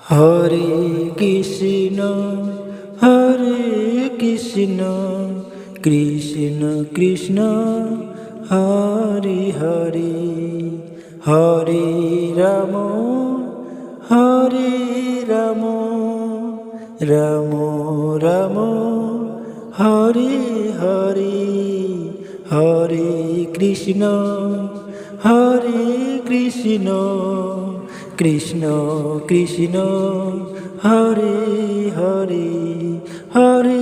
Hare Krishna Krishna Krishna Krishna Hare Hare Hare Ram Hare Ram Ram Ram Hare Hare Hare Krishna Krishna Krishna Krishna Hare Hare Hare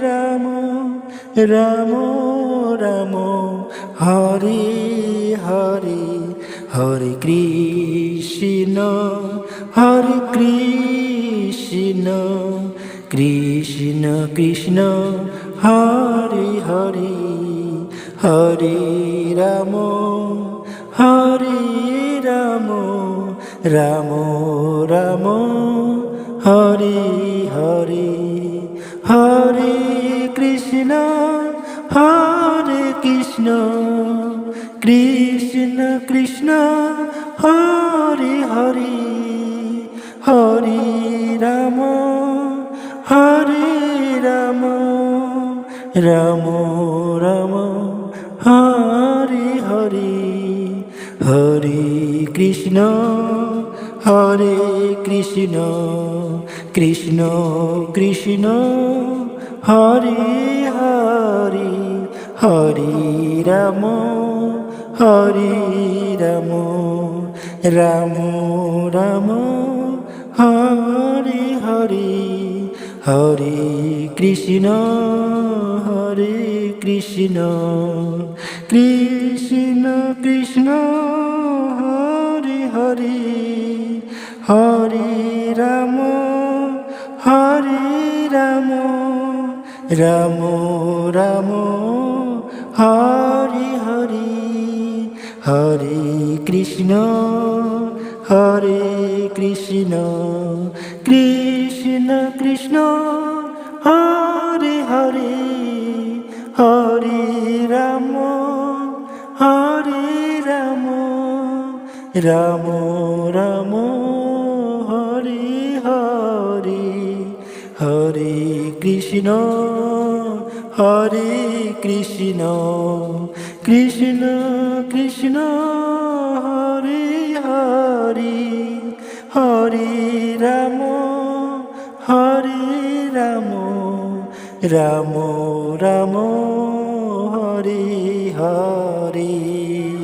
Ram Ram Ram Hare Hare Hare Krishna Krishna Krishna Krishna Hare Hare Hare Ram Ram Ram Ram Hare Hare Hare Krishna Krishna Krishna Krishna Hare Hare Hare Ram Ram Ram Ram Hare Hare Hare Krishna Krishna Krishna Krishna Hare Hare Hare Ram Ram Ram Ram Hare Hare Hare Krishna Krishna Krishna Krishna Hare Hare Hare Ram Ram Ram Ram Hare Hare Hare Krishna Krishna Krishna Krishna Hare Hare Hare Ram Ram Ram Ram Hare Hare Hare Krishna Krishna Krishna Krishna Hare Hare Hare Ram Ram Ram Ram Hare Hare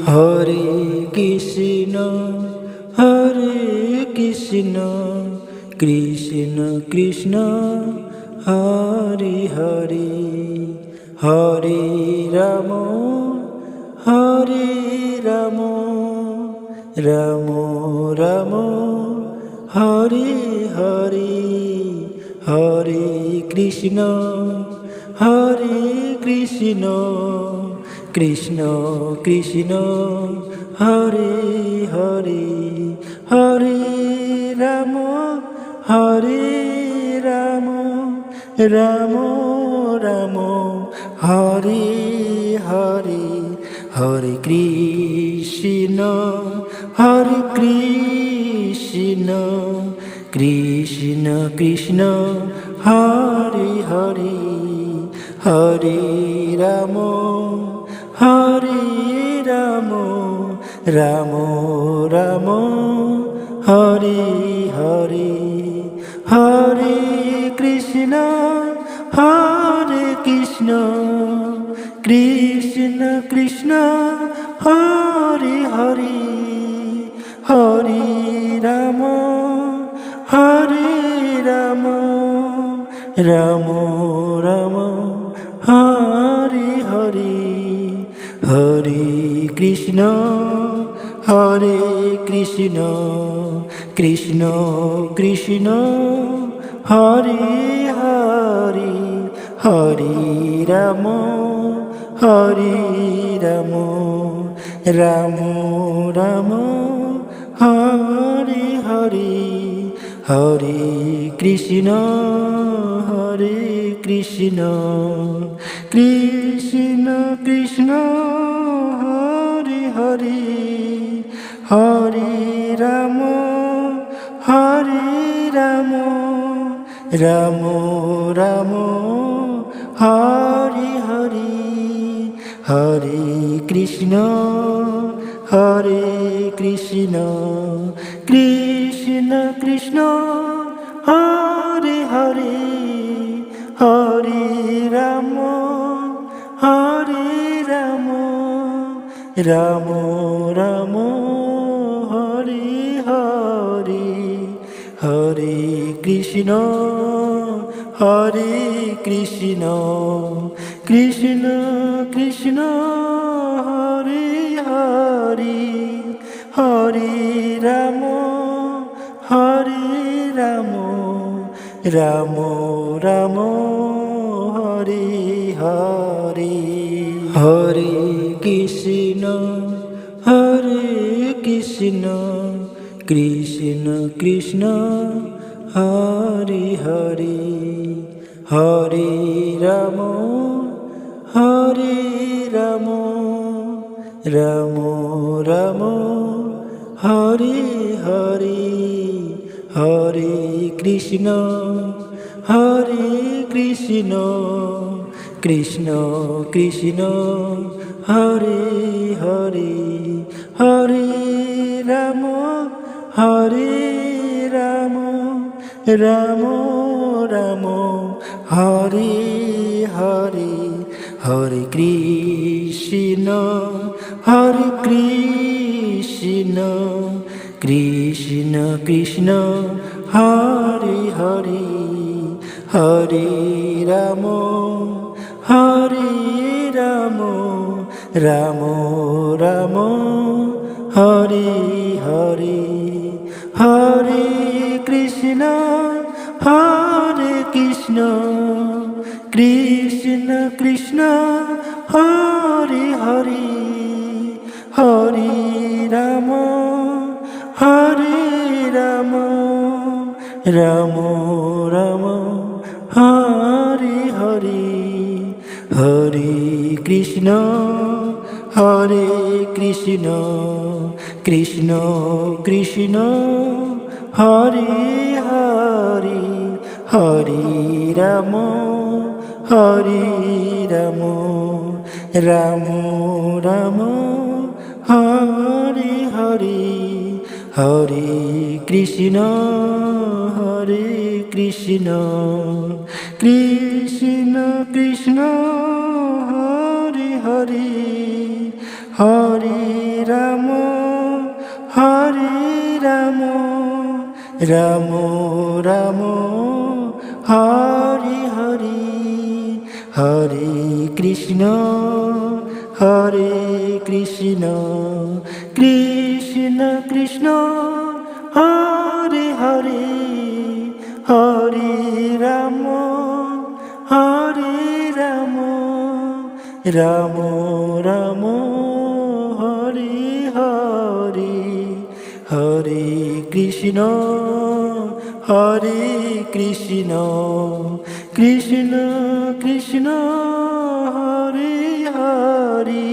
Hare Krishna Krishna Krishna Krishna Hare Hare Hare Ram Ram Ram Ram Hare Hare Hare Krishna Krishna Krishna Krishna Hare Hare Hare Ram Ram Ram Ram Hare Hare Hare Krishna Krishna Krishna Krishna Hare Hare Hare Ram Ram Ram Ram Hare Hare Hare Krishna Krishna Krishna Krishna Hare Hare Hare Ram Ram Ram Ram Hare Hare Hare Krishna Krishna Krishna Krishna Hare Hare Hare Ram Ram Ram Ram Hare Hare Hare Krishna Krishna Krishna Krishna Hare Hare Hare Ram Hare Ram Ram Ram Hare Hare Hare Krishna Krishna Krishna Hare Hare Hare Ram Ram Ram Hare Hare Hare Krishna Krishna Krishna Hare Hare Hare Ram Ram Ram Hare Hare Hare Krishna Krishna Krishna Hare Hare Hare Ram Ram Ram Hare Hare Hare Krishna Krishna Krishna Hare Hare Hare Ram Ram Ram Hare Hare Hare Krishna Krishna Krishna Hare Hare Hare Ram Ram Ram Hare Hare Hare Krishna Krishna Krishna Hare Hare Hare Ram Ram Ram Hare Hare Hare Krishna Krishna Krishna Hare Hare Hare Ram Ram Ram Hare Hare Hare Krishna Krishna Krishna Hare Hare Hare Ram Ram Ram Hare Hare Hare Krishna Krishna Krishna Hare Hare Hare Ram Ram Ram Hare Hare Hare Krishna Krishna Krishna Hare Hare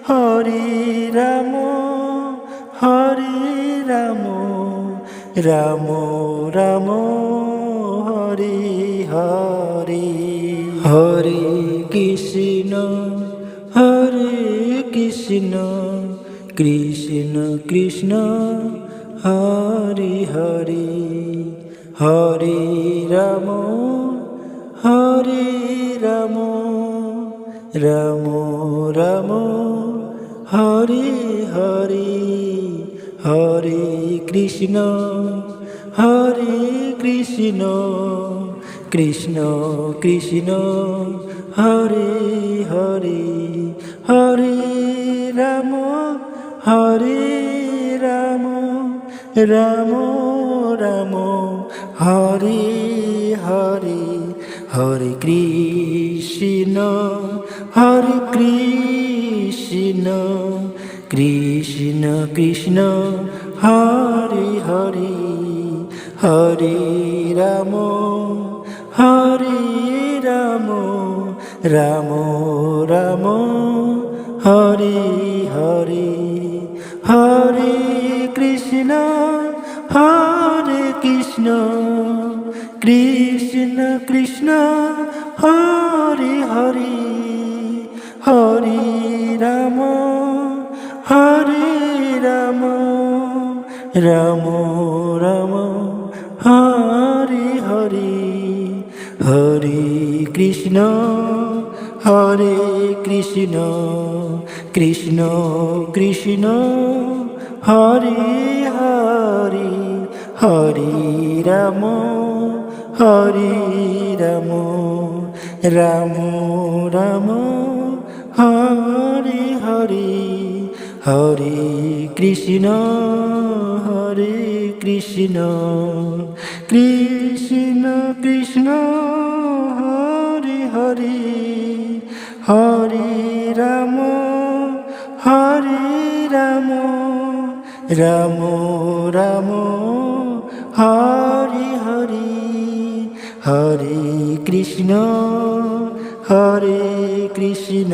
Hare Ram Ram Ram Hare Hare Hare Krishna Krishna Krishna Hare Hare Hare Ram Ram Ram Hare Hare Hare Krishna Krishna Krishna Hare Hare Hare Ram Ram Ram Hare Hare Hare Krishna Krishna Krishna Hare Hare Hare Ram Ram Ram Hare Hare Hare Krishna Krishna Hare Krishna Krishna Krishna Hare Hare Hare Ram Hare Ram Ram Ram Hare Hare Hare Krishna Krishna Krishna Hare Hare Hare Ram Ram Ram Hare Hare Hare Krishna Krishna Krishna Hare Hare Hare Ram Ram Ram Hare Hare Hare Krishna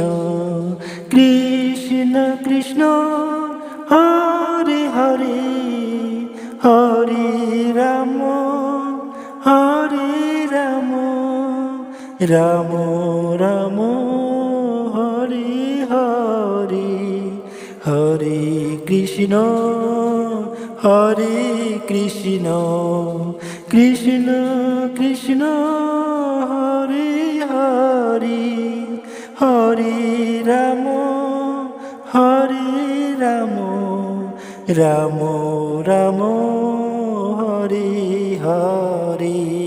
Krishna Krishna Hare Hare Hare Ram Ram Ram Hare Hare Hare Krishna Krishna Krishna Hare Hare Hare Ram Ram Ram Hare Hare.